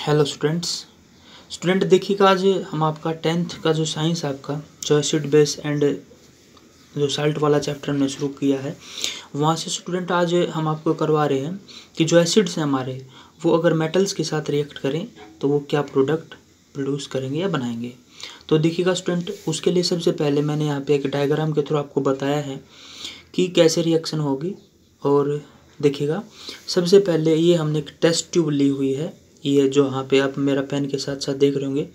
Hello student देखिएगा, आज हम आपका 10th का जो साइंस आपका जो एसिड बेस एंड जो साल्ट वाला चैप्टर हमने शुरू किया है, वहाँ से स्टूडेंट आज हम आपको करवा रहे हैं कि जो एसिड्स हैं हमारे, वो अगर मेटल्स के साथ रिएक्ट करें तो वो क्या प्रोडक्ट प्रोड्यूस करेंगे या बनाएंगे। तो देखिएगा स्टूडेंट, उसके लिए सबसे पहले मैंने यहाँ पे एक डायग्राम के थ्रू आपको बताया है कि कैसे रिएक्शन होगी। और देखिएगा, सबसे पहले ये हमने एक टेस्ट ट्यूब ली हुई है, ये जो यहाँ पे आप मेरा पेन के साथ साथ देख रहे होंगे।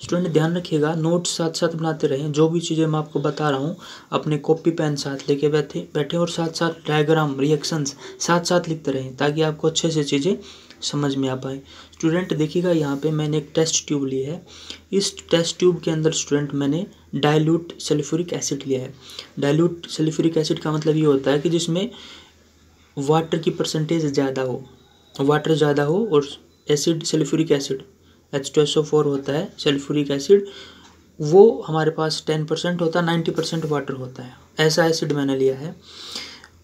स्टूडेंट ध्यान रखिएगा, नोट्स साथ साथ बनाते रहें। जो भी चीज़ें मैं आपको बता रहा हूँ अपने कॉपी पेन साथ लेके बैठे और साथ साथ डायग्राम रिएक्शंस साथ साथ लिखते रहें ताकि आपको अच्छे से चीज़ें समझ में आ पाए। स्टूडेंट देखिएगा, यहाँ पे मैंने एक टेस्ट ट्यूब ली है। इस टेस्ट ट्यूब के अंदर स्टूडेंट मैंने डाइल्यूट सल्फ्यूरिक एसिड लिया है। डाइल्यूट सल्फ्यूरिक एसिड का मतलब ये होता है कि जिसमें वाटर की परसेंटेज ज़्यादा हो, वाटर ज़्यादा हो। और एसिड सल्फ्यूरिक एसिड H2SO4 होता है, सल्फ्यूरिक एसिड वो हमारे पास 10% होता है, 90% वाटर होता है। ऐसा एसिड मैंने लिया है।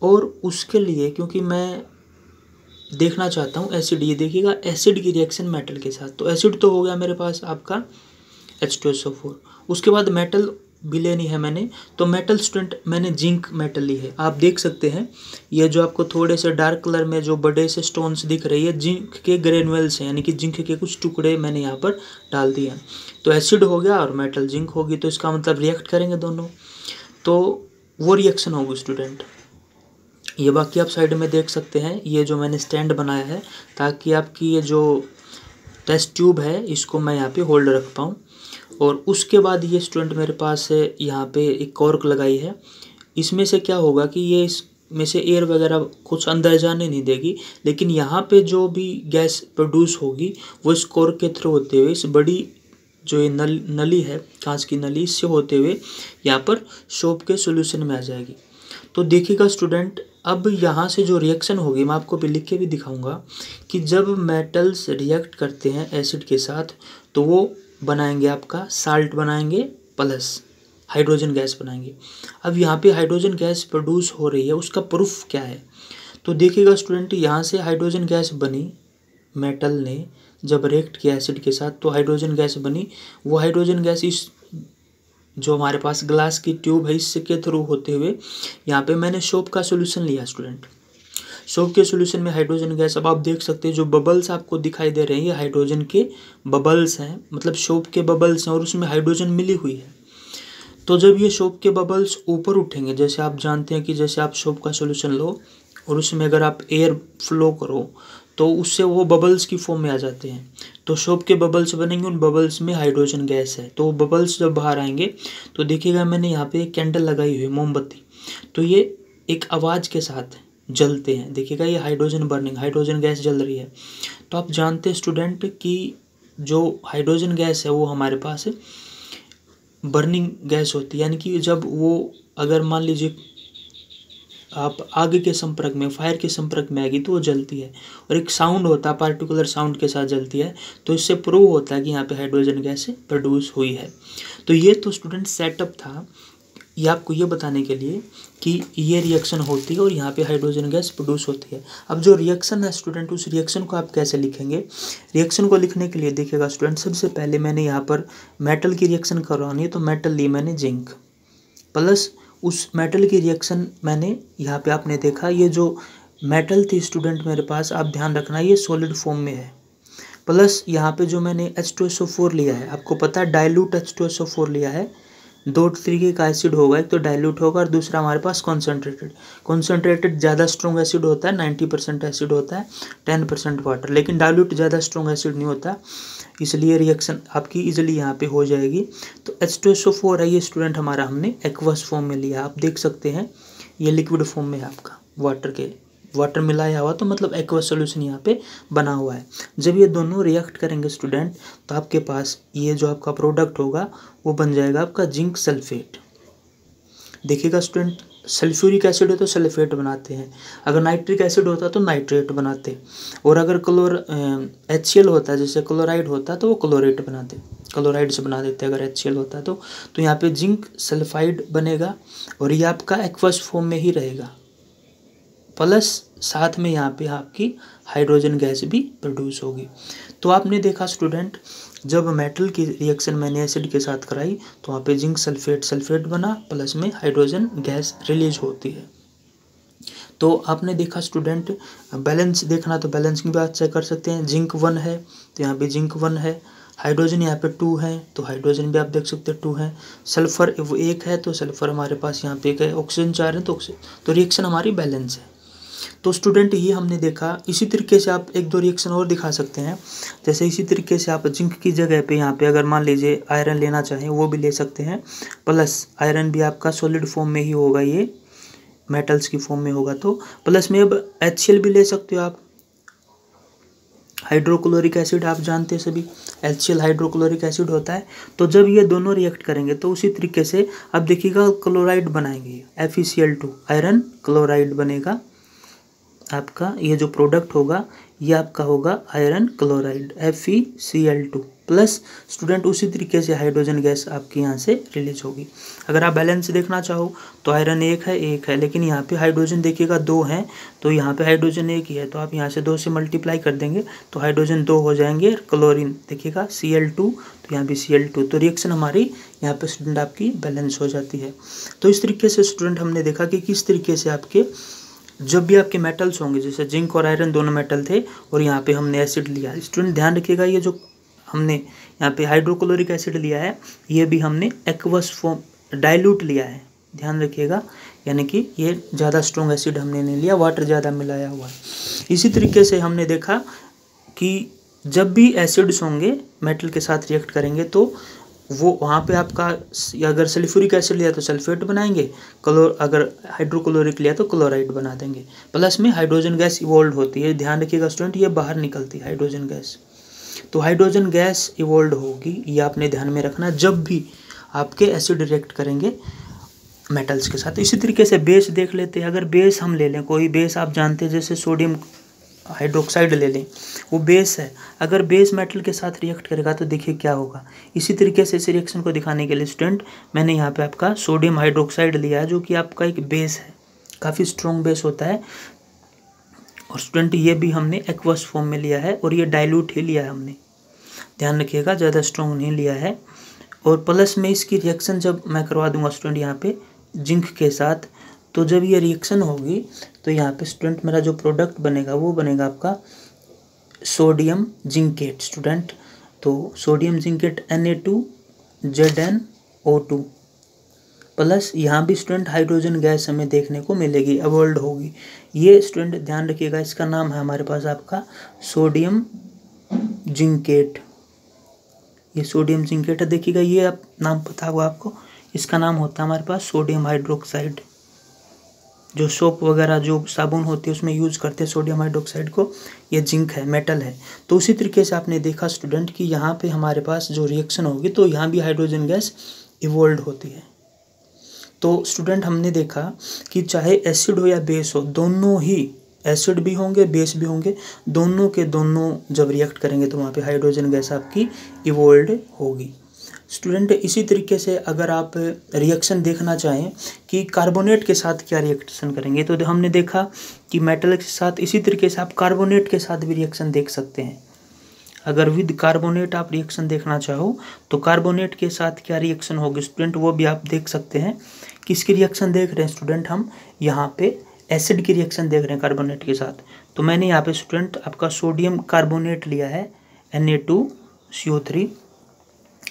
और उसके लिए क्योंकि मैं देखना चाहता हूँ एसिड, ये देखिएगा एसिड की रिएक्शन मेटल के साथ। तो एसिड तो हो गया मेरे पास आपका H2SO4। उसके बाद मेटल भी लेनी है मैंने। तो मेटल स्टूडेंट मैंने जिंक मेटल ली है। आप देख सकते हैं ये जो आपको थोड़े से डार्क कलर में जो बड़े से स्टोन्स दिख रही है, जिंक के ग्रेनुअल्स हैं, यानी कि जिंक के कुछ टुकड़े मैंने यहाँ पर डाल दिए हैं। तो एसिड हो गया और मेटल जिंक होगी, तो इसका मतलब रिएक्ट करेंगे दोनों, तो वो रिएक्शन होगी स्टूडेंट। ये बाकी आप साइड में देख सकते हैं, ये जो मैंने स्टैंड बनाया है ताकि आपकी ये जो टेस्ट ट्यूब है इसको मैं यहाँ पे होल्ड रख पाऊँ। और उसके बाद ये स्टूडेंट मेरे पास यहाँ पे एक कॉर्क लगाई है। इसमें से क्या होगा कि ये इसमें से एयर वगैरह कुछ अंदर जाने नहीं देगी, लेकिन यहाँ पे जो भी गैस प्रोड्यूस होगी वो इस कॉर्क के थ्रू होते हुए इस बड़ी जो ये नली है, कांच की नली, इससे होते हुए यहाँ पर सोप के सोल्यूशन में आ जाएगी। तो देखिएगा स्टूडेंट, अब यहाँ से जो रिएक्शन होगी मैं आपको भी लिख के भी दिखाऊंगा कि जब मेटल्स रिएक्ट करते हैं एसिड के साथ तो वो बनाएंगे आपका साल्ट बनाएंगे प्लस हाइड्रोजन गैस बनाएंगे। अब यहाँ पे हाइड्रोजन गैस प्रोड्यूस हो रही है, उसका प्रूफ क्या है। तो देखिएगा स्टूडेंट, यहाँ से हाइड्रोजन गैस बनी, मेटल ने जब रिएक्ट किया एसिड के साथ तो हाइड्रोजन गैस बनी। वो हाइड्रोजन गैस इस जो हमारे पास ग्लास की ट्यूब है इसके थ्रू होते हुए यहाँ पे मैंने सोप का सोल्यूशन लिया स्टूडेंट। सोप के सोल्यूशन में हाइड्रोजन गैस, अब आप देख सकते हैं जो बबल्स आपको दिखाई दे रहे हैं ये हाइड्रोजन के बबल्स हैं, मतलब सोप के बबल्स हैं और उसमें हाइड्रोजन मिली हुई है। तो जब ये सोप के बबल्स ऊपर उठेंगे, जैसे आप जानते हैं कि जैसे आप सोप का सोल्यूशन लो और उसमें अगर आप एयर फ्लो करो तो उससे वो बबल्स की फॉर्म में आ जाते हैं। तो सोप के बबल्स बनेंगे, उन बबल्स में हाइड्रोजन गैस है। तो बबल्स जब बाहर आएंगे तो देखिएगा मैंने यहाँ पे एक कैंडल लगाई हुई है, मोमबत्ती, तो ये एक आवाज़ के साथ जलते हैं। देखिएगा ये हाइड्रोजन बर्निंग, हाइड्रोजन गैस जल रही है। तो आप जानते हैं स्टूडेंट कि जो हाइड्रोजन गैस है वो हमारे पास बर्निंग गैस होती है, यानी कि जब वो अगर मान लीजिए आप आग के संपर्क में, फायर के संपर्क में आएगी तो वो जलती है और एक साउंड होता है, पार्टिकुलर साउंड के साथ जलती है। तो इससे प्रूव होता है कि यहाँ पे हाइड्रोजन गैस प्रोड्यूस हुई है। तो ये तो स्टूडेंट सेटअप था, ये आपको ये बताने के लिए कि ये रिएक्शन होती है और यहाँ पे हाइड्रोजन गैस प्रोड्यूस होती है। अब जो रिएक्शन है स्टूडेंट, उस रिएक्शन को आप कैसे लिखेंगे। रिएक्शन को लिखने के लिए देखिएगा स्टूडेंट, सबसे पहले मैंने यहाँ पर मेटल की रिएक्शन करवानी है तो मेटल ली मैंने जिंक, प्लस उस मेटल की रिएक्शन मैंने यहाँ पे आपने देखा ये जो मेटल थी स्टूडेंट मेरे पास, आप ध्यान रखना ये सॉलिड फॉर्म में है। प्लस यहाँ पे जो मैंने H2SO4 लिया है, आपको पता है डाइल्यूट H2SO4 लिया है। दो तरीके का एसिड होगा, एक तो डाइल्यूट होगा और दूसरा हमारे पास कॉन्सेंट्रेटेड। कॉन्सेंट्रेटेड ज़्यादा स्ट्रॉन्ग एसिड होता है, 90% एसिड होता है, 10% वाटर। लेकिन डाइल्यूट ज़्यादा स्ट्रॉन्ग एसिड नहीं होता, इसलिए रिएक्शन आपकी इजीली यहाँ पे हो जाएगी। तो H2SO4 है ये स्टूडेंट हमारा, हमने एक्वस फॉर्म में लिया। आप देख सकते हैं ये लिक्विड फॉर्म में है आपका, वाटर मिलाया हुआ, तो मतलब एक्वस सोल्यूशन यहाँ पे बना हुआ है। जब ये दोनों रिएक्ट करेंगे स्टूडेंट तो आपके पास ये जो आपका प्रोडक्ट होगा वो बन जाएगा आपका जिंक सल्फेट। देखिएगा स्टूडेंट, सल्फ्यूरिक एसिड है तो सल्फेट बनाते हैं, अगर नाइट्रिक एसिड होता तो नाइट्रेट बनाते, और अगर HCl होता है जैसे क्लोराइड होता है तो वो क्लोरेट बनाते, क्लोराइड से बना देते अगर HCl होता है तो यहाँ पे जिंक सल्फाइड बनेगा और ये आपका एक्वस फॉर्म में ही रहेगा। प्लस साथ में यहाँ पे आपकी हाइड्रोजन गैस भी प्रोड्यूस होगी। तो आपने देखा स्टूडेंट, जब मेटल की रिएक्शन मैंने एसिड के साथ कराई तो वहाँ पे जिंक सल्फेट बना, प्लस में हाइड्रोजन गैस रिलीज होती है। तो आपने देखा स्टूडेंट, बैलेंस देखना तो बैलेंस की बात चेक कर सकते हैं। जिंक 1 है तो यहाँ पे जिंक 1 है, हाइड्रोजन यहाँ पे 2 है तो हाइड्रोजन भी आप देख सकते हैं 2 है, सल्फर 1 है तो सल्फर हमारे पास यहाँ पे 1 है, ऑक्सीजन 4 है तो रिएक्शन हमारी बैलेंस है। तो स्टूडेंट ये हमने देखा। इसी तरीके से आप एक दो रिएक्शन और दिखा सकते हैं। जैसे इसी तरीके से आप जिंक की जगह पे यहाँ पे अगर मान लीजिए आयरन लेना चाहें वो भी ले सकते हैं, प्लस आयरन भी आपका सॉलिड फॉर्म में ही होगा, ये मेटल्स की फॉर्म में होगा, तो प्लस में अब HCl भी ले सकते हो आप। हाइड्रोक्लोरिक एसिड आप जानते हैं सभी, HCl हाइड्रोक्लोरिक एसिड होता है। तो जब ये दोनों रिएक्ट करेंगे तो उसी तरीके से अब देखिएगा क्लोराइड बनाएंगे, FeCl2 आयरन क्लोराइड बनेगा आपका। ये जो प्रोडक्ट होगा ये आपका होगा iron chloride FeCl2 plus student उसी तरीके से हाइड्रोजन गैस आपके यहाँ से रिलीज होगी। अगर आप बैलेंस देखना चाहो तो आयरन 1 है, लेकिन यहाँ पे हाइड्रोजन देखिएगा 2 हैं, तो यहाँ पे हाइड्रोजन 1 ही है, तो आप यहाँ से 2 से मल्टीप्लाई कर देंगे तो हाइड्रोजन 2 हो जाएंगे। क्लोरीन देखिएगा Cl2 तो यहाँ भी Cl2, तो रिएक्शन हमारी यहाँ पे स्टूडेंट आपकी बैलेंस हो जाती है। तो इस तरीके से स्टूडेंट हमने देखा कि किस तरीके से आपके जब भी आपके मेटल्स होंगे, जैसे जिंक और आयरन दोनों मेटल थे और यहाँ पे हमने एसिड लिया। स्टूडेंट ध्यान रखिएगा, ये जो हमने यहाँ पे हाइड्रोक्लोरिक एसिड लिया है ये भी हमने एक्वस फॉर्म डाइल्यूट लिया है, ध्यान रखिएगा, यानी कि ये ज़्यादा स्ट्रॉन्ग एसिड हमने नहीं लिया, वाटर ज़्यादा मिलाया हुआ है। इसी तरीके से हमने देखा कि जब भी एसिड्स होंगे मेटल के साथ रिएक्ट करेंगे तो वो वहाँ पे आपका अगर सल्फ्यूरिक एसिड लिया तो सल्फेट बनाएंगे, अगर हाइड्रोक्लोरिक लिया तो क्लोराइड बना देंगे। प्लस में हाइड्रोजन गैस इवोल्व होती है, ध्यान रखिएगा स्टूडेंट, ये बाहर निकलती है हाइड्रोजन गैस। तो हाइड्रोजन गैस इवोल्व होगी, ये आपने ध्यान में रखना जब भी आपके एसिड रिएक्ट करेंगे मेटल्स के साथ। इसी तरीके से बेस देख लेते हैं। अगर बेस हम ले लें, कोई बेस आप जानते हैं जैसे सोडियम हाइड्रोक्साइड ले लें, वो बेस है, अगर बेस मेटल के साथ रिएक्ट करेगा तो देखिए क्या होगा। इसी तरीके से इस रिएक्शन को दिखाने के लिए स्टूडेंट मैंने यहाँ पे आपका सोडियम हाइड्रोक्साइड लिया है जो कि आपका एक बेस है, काफ़ी स्ट्रॉन्ग बेस होता है। और स्टूडेंट ये भी हमने एक्वस फॉर्म में लिया है और ये डाइल्यूट ही लिया है हमने, ध्यान रखिएगा, ज़्यादा स्ट्रॉन्ग नहीं लिया है। और प्लस में इसकी रिएक्शन जब मैं करवा दूंगा स्टूडेंट यहाँ पे जिंक के साथ, तो जब ये रिएक्शन होगी तो यहाँ पे स्टूडेंट मेरा जो प्रोडक्ट बनेगा वो बनेगा आपका सोडियम जिंकेट स्टूडेंट। तो सोडियम जिंकेट Na2ZnO2 प्लस यहाँ भी स्टूडेंट हाइड्रोजन गैस हमें देखने को मिलेगी, अवॉल्व होगी। ये स्टूडेंट ध्यान रखिएगा, इसका नाम है हमारे पास आपका सोडियम जिंकेट। ये सोडियम जिंकेट है, देखिएगा ये आप नाम पता होगा आपको, इसका नाम होता है हमारे पास सोडियम हाइड्रोक्साइड। जो सोप वगैरह जो साबुन होती है उसमें यूज़ करते हैं सोडियम हाइड्रोक्साइड को, ये जिंक है, मेटल है। तो उसी तरीके से आपने देखा स्टूडेंट कि यहाँ पे हमारे पास जो रिएक्शन होगी तो यहाँ भी हाइड्रोजन गैस इवोल्व होती है। तो स्टूडेंट हमने देखा कि चाहे एसिड हो या बेस हो, दोनों ही एसिड भी होंगे बेस भी होंगे, दोनों के दोनों जब रिएक्ट करेंगे तो वहाँ पे हाइड्रोजन गैस आपकी इवोल्व होगी। स्टूडेंट इसी तरीके से अगर आप रिएक्शन देखना चाहें कि कार्बोनेट के साथ क्या रिएक्शन करेंगे, तो हमने देखा कि मेटल के साथ इसी तरीके से आप कार्बोनेट के साथ भी रिएक्शन देख सकते हैं। अगर विद कार्बोनेट आप रिएक्शन देखना चाहो तो कार्बोनेट के साथ क्या रिएक्शन होगी स्टूडेंट, वो भी आप देख सकते हैं। किसकी रिएक्शन देख रहे हैं स्टूडेंट, हम यहाँ पे एसिड की रिएक्शन देख रहे हैं कार्बोनेट के साथ। तो मैंने यहाँ पे स्टूडेंट आपका सोडियम कार्बोनेट लिया है Na2CO3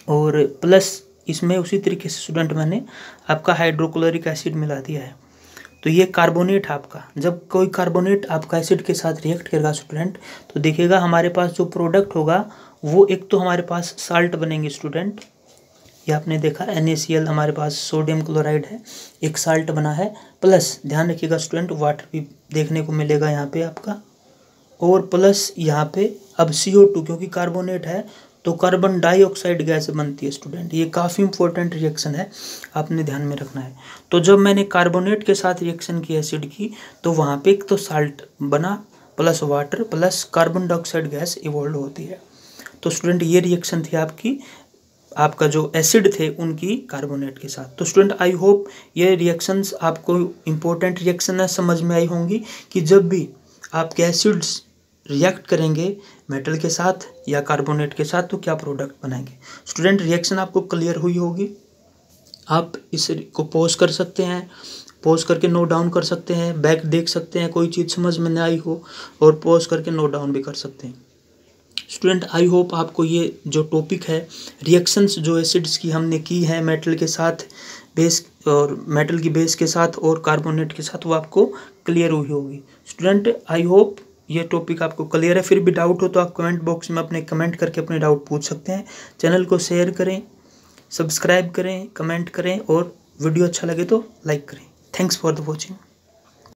और प्लस इसमें उसी तरीके से स्टूडेंट मैंने आपका हाइड्रोक्लोरिक एसिड मिला दिया है। तो ये कार्बोनेट आपका, जब कोई कार्बोनेट आपका एसिड के साथ रिएक्ट करेगा स्टूडेंट तो देखिएगा हमारे पास जो प्रोडक्ट होगा वो एक तो हमारे पास साल्ट बनेंगे स्टूडेंट, ये आपने देखा NaCl हमारे पास सोडियम क्लोराइड है, एक साल्ट बना है, प्लस ध्यान रखिएगा स्टूडेंट वाटर भी देखने को मिलेगा यहाँ पे आपका, और प्लस यहाँ पे अब CO2 क्योंकि कार्बोनेट है तो कार्बन डाइऑक्साइड गैस बनती है स्टूडेंट। ये काफ़ी इंपॉर्टेंट रिएक्शन है, आपने ध्यान में रखना है। तो जब मैंने कार्बोनेट के साथ रिएक्शन की एसिड की तो वहाँ पे एक तो साल्ट बना plus water plus carbon dioxide gas evolve होती है। तो स्टूडेंट ये रिएक्शन थी आपकी, आपका जो एसिड थे उनकी कार्बोनेट के साथ। तो स्टूडेंट आई होप ये रिएक्शंस आपको इम्पोर्टेंट रिएक्शन है समझ में आई होंगी कि जब भी आपके एसिड्स रिएक्ट करेंगे मेटल के साथ या कार्बोनेट के साथ तो क्या प्रोडक्ट बनाएंगे। स्टूडेंट रिएक्शन आपको क्लियर हुई होगी। आप इसको पॉज कर सकते हैं, पॉज करके नोट डाउन कर सकते हैं, बैक देख सकते हैं कोई चीज़ समझ में नहीं आई हो, और पॉज करके नोट डाउन भी कर सकते हैं। स्टूडेंट आई होप आपको ये जो टॉपिक है रिएक्शंस जो एसिड्स की हमने की है मेटल के साथ बेस और मेटल की बेस के साथ और कार्बोनेट के साथ, वो आपको क्लियर हुई होगी। स्टूडेंट आई होप ये टॉपिक आपको क्लियर है। फिर भी डाउट हो तो आप कमेंट बॉक्स में अपने कमेंट करके अपने डाउट पूछ सकते हैं। चैनल को शेयर करें, सब्सक्राइब करें, कमेंट करें और वीडियो अच्छा लगे तो लाइक करें। Thanks for the watching.